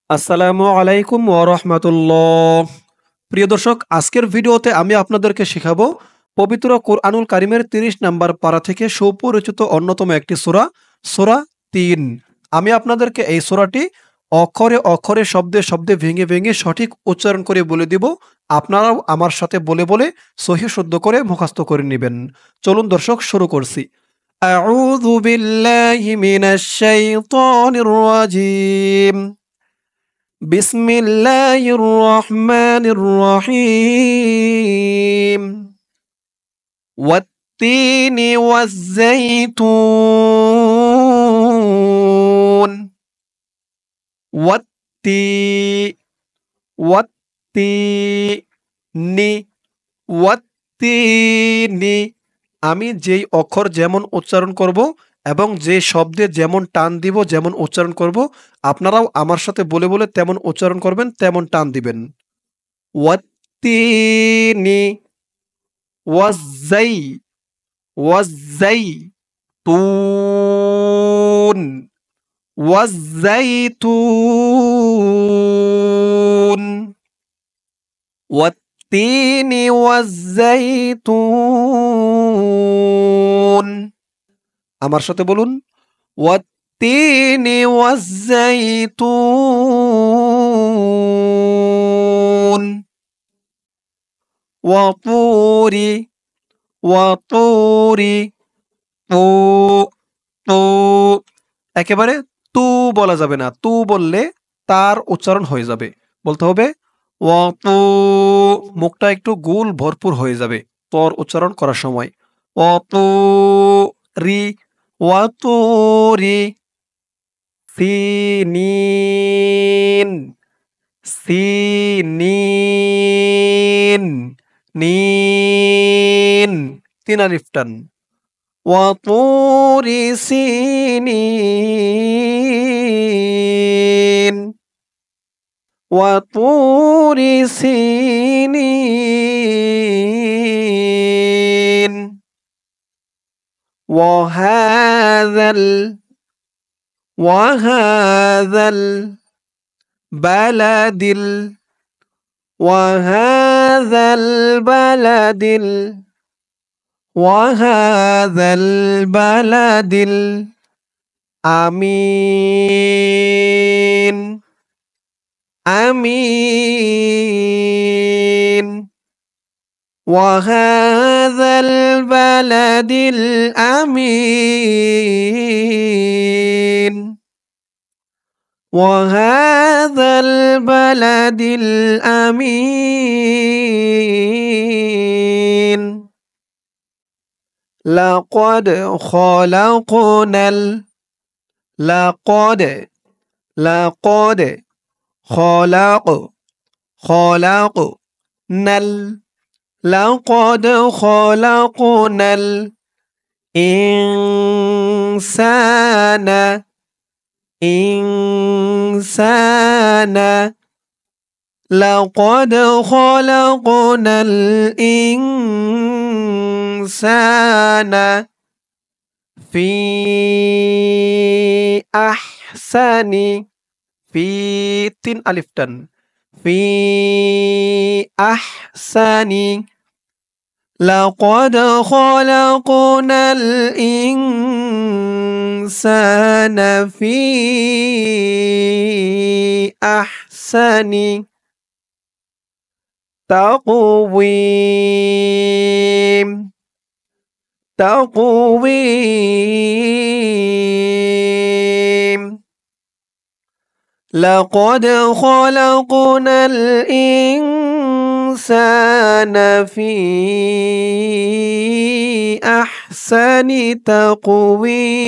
আসসালামু আলাইকুম ওয়া রাহমাতুল্লাহ। প্রিয় দর্শক, আজকের ভিডিওতে আমি আপনাদেরকে শেখাবো পবিত্র কোরআনুল কারীমের ৩০ নাম্বার পারা থেকে সুপরিচিত অন্যতম একটি সূরা, সূরা ৩। আমি আপনাদেরকে এই সূরাটি অক্ষরে অক্ষরে, শব্দে শব্দে ভেঙে ভেঙে সঠিক উচ্চারণ করে বলে দিব। আপনারাও আমার সাথে বলে বলে সহিহ শুদ্ধ করে মুখস্থ করে নেবেন। চলুন দর্শক, শুরু করছি। আউযু বিল্লাহি মিনাশ শাইতানির রাজীম। بسم الله الرحمن الرحيم. والتين والزيتون. والتي والتين والتين। আমি যেই অক্ষর যেমন উচ্চারণ করব এবং যে শব্দে যেমন টান দিব, যেমন উচ্চারণ করব, আপনারাও আমার সাথে বলে বলে তেমন উচ্চারণ করবেন, তেমন টান দিবেন। ওয়াত্তিনি ওয়াজ্জাই ওয়াজ্জাই তুন ওয়াজ্জাইতুন ওয়াত্তিনি ওয়াজ্জাইতুন। আমার সাথে বলুন, ওয়াত্তিনি ওয়াজ্জাইতুন ওয়াতুরি ওয়াতুরি তু তু। একেবারে তু বলা যাবে না, তু বললে তার উচ্চারণ হয়ে যাবে। বলতে হবে ওয়াতু, মুখটা একটু গোল ভরপুর হয়ে যাবে তর উচ্চারণ করার সময়। ওয়াতুরি ওয়াতুরি। সিনিন সিনিন নিন। তিন আলিফ টান। ওয়াতুরি সিনিন ওয়াতুরি সিনিন ওয়াহাযাল ওয়াহাযাল বালাদিল ওয়াহাযাল বালাদিল ওয়াহাযাল বালাদিল আমিন আমিন ওয়াহাযাল বালাদিল আমিন ওয়াহাযাল বালাদিল আমিন লাকাদ খলাকনাল লাকাদ লাকাদ খলাক খলাক নাল লাকাদ খলাকনাল ইনসানা ইনসানা লাকাদ খলাকনাল ইনসানা ফি আহসানি ফি তিন আলিফ টান ফি আহসানি লাকাদ খলাকনাল ইনসানা ফি আহসানি তাকওয়িম তাকওয়িম লাকাদ খলাকনাল ইনসানা ফি আহসানি তাকওয়িম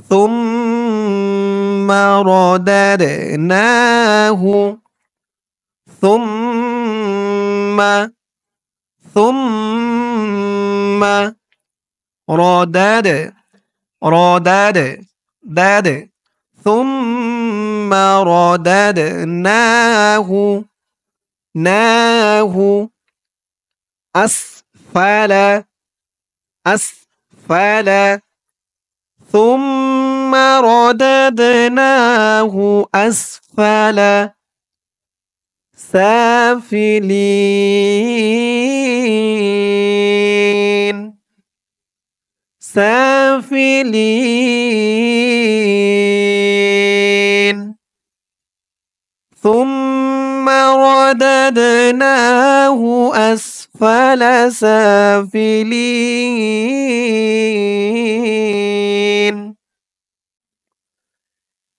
ثم رددناه ثم ثم ردد ردد دد ثم رددناه ناه أسفل أسفل ثم رددناه أسفل سافلين سافلين ثم رددناه أسفل سافلين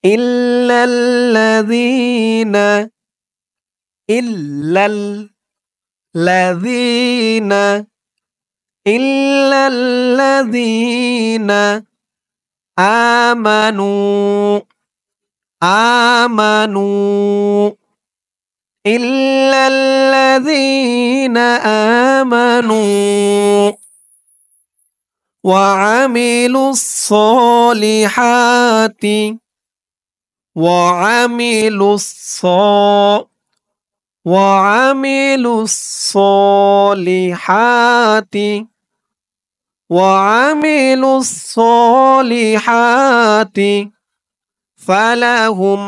إلا الذين إلا الذين إلا الذين آمنوا آمنوا إلا الذين آمنوا وعملوا الصالحات وعملوا الصالحات وعملوا الصالحات فلهم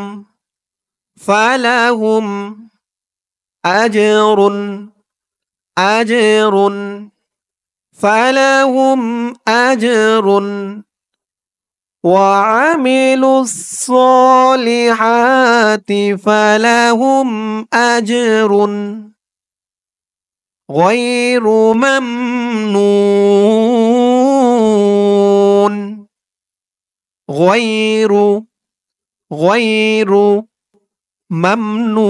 أجر أجر فلهم أجر وعملوا الصالحات فلهم أجر غير ممنون غير ممنون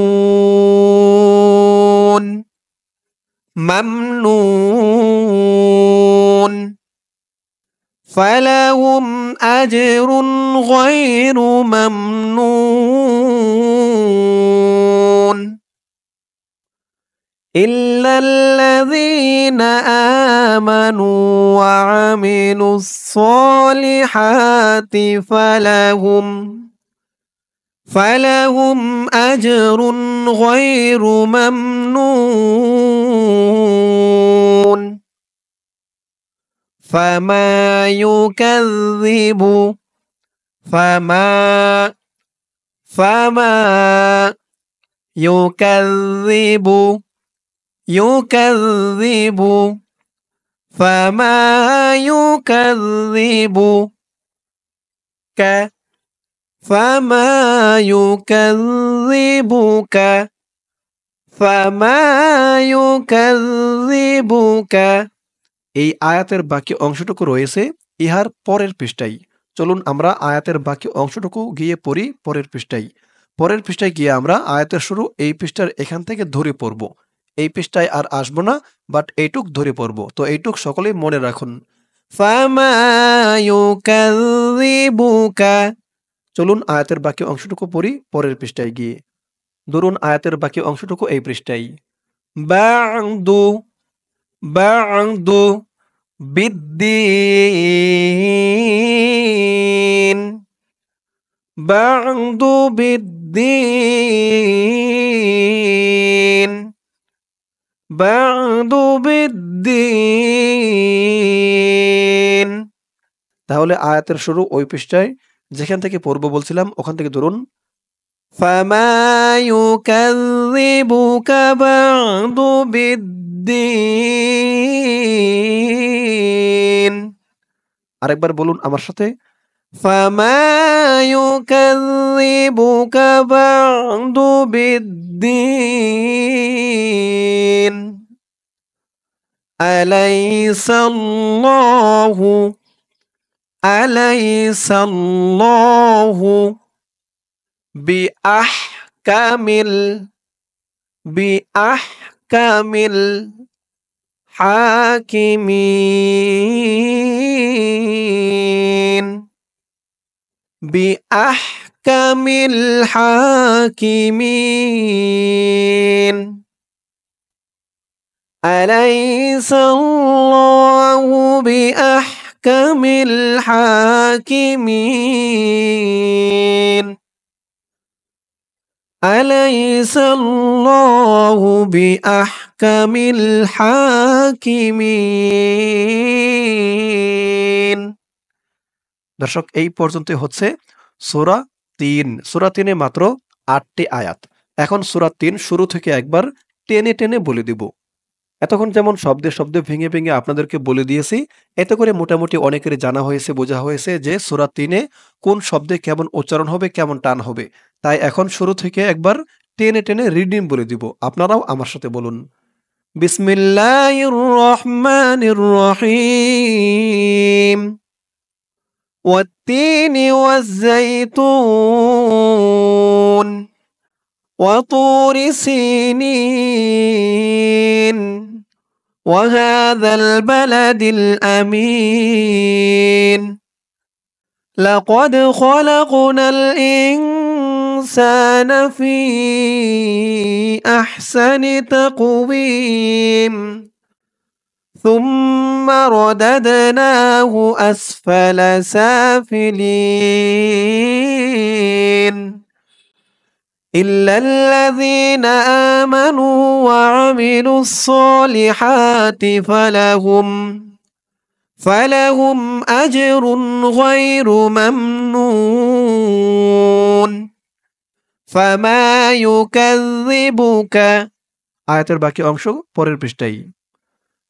فلهم أجر غير ممنون إلا الذين آمنوا وعملوا الصالحات فلهم أجر غير ممنون فما يكذبك এই আয়াতের বাকি অংশটুকু রয়েছে ইহার পরের পৃষ্ঠায়। চলুন আমরা আয়াতের বাকি অংশটুকু গিয়ে পড়ি পরের পৃষ্ঠায়। পরের পৃষ্ঠায় গিয়ে আমরা আয়াতের শুরু এই পৃষ্ঠার এখান থেকে ধরে পড়ব। এই পৃষ্ঠায় আর আসবো না, বাট এইটুক ধরে পড়ব। তো এইটুক সকলেই মনে রাখুন। ফামা ইউকাযযিবুকা। চলুন আয়াতের বাকি অংশটুকু পড়ি পরের পৃষ্ঠায় গিয়ে। ধরুন আয়াতের বাকি অংশটুকু এই পৃষ্ঠায়। বা'দু বিদ্দীন তাহলে আয়াতের শুরু ওই পৃষ্ঠায় যেখান থেকে পড়ব বলছিলাম ওখান থেকে ধরুন। ফামা ইউকাযযিবুকা বা'দু বিদ্দীন। আরেকবার বলুন আমার সাথে। ফামা ইউকাযযিবুকা বা'দু বিদ্দীন আলাইসাল্লাহু বিআহকামিল হাকিমিন আলাইসাল্লাহু বিআহকামিল হাকিমিন আলাইসাল্লাহু বিআহকামিল হাকিমিন। দর্শক এই পর্যন্তই হচ্ছে সূরা ৩। সূরা ৩ এ মাত্র ৮টি আয়াত। এখন সূরা ৩ শুরু থেকে একবার টেনে, টেনে বলে দিব। এতক্ষণ যেমন শব্দে, শব্দে ভেঙে, ভেঙে আপনাদেরকে বলে দিয়েছি, এতে করে মোটামুটি অনেকেরই জানা হয়েছে, বোঝা হয়েছে যে সূরা ৩ এ কোন শব্দে কেমন উচ্চারণ হবে, কেমন টান হবে। তাই এখন শুরু থেকে একবার টেনে, টেনে রিডিং বলে দিব। আপনারাও আমার সাথে বলুন। বিসমিল্লাহির রহমানির রহিম। والتين والزيتون وطور سينين وهذا البلد الأمين لقد خلقنا الإنسان في أحسن تقويم ثم رددناه أسفل سافلين إلا الذين آمنوا وعملوا الصالحات فلهم أجر غير ممنون فما يكذبك আয়াতের বাকি অংশ পরের পৃষ্ঠায়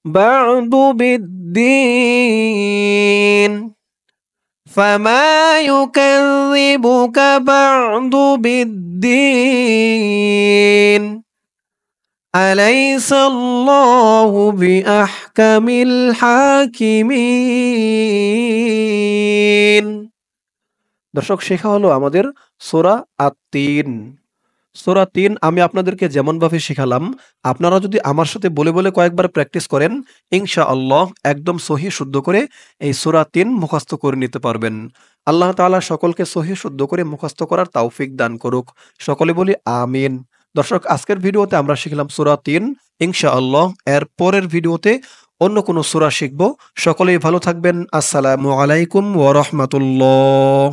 بعد بالدين فما يكذبك بعد بالدين أليس الله بأحكم الحاكمين দর্শক শেখা হলো আমাদের সূরা আত-তিন। সূরা ৩ আমি আপনাদেরকে যেমনভাবে শিখালাম, আপনারা যদি আমার সাথে বলে, বলে কয়েকবার প্র্যাকটিস করেন, ইনশাআল্লাহ একদম সহিহ শুদ্ধ করে এই সূরা ৩ মুখস্থ করে নিতে পারবেন। আল্লাহ তাআলা সকলকে সহিহ শুদ্ধ করে মুখস্থ করার তৌফিক দান করুক। সকলে বলি আমিন। দর্শক আজকের ভিডিওতে আমরা শিখলাম সূরা ৩। ইনশাআল্লাহ এর পরের ভিডিওতে অন্য কোনো সূরা শিখব। সকলেই ভালো থাকবেন। আসসালামু আলাইকুম ওয়া রাহমাতুল্লাহ।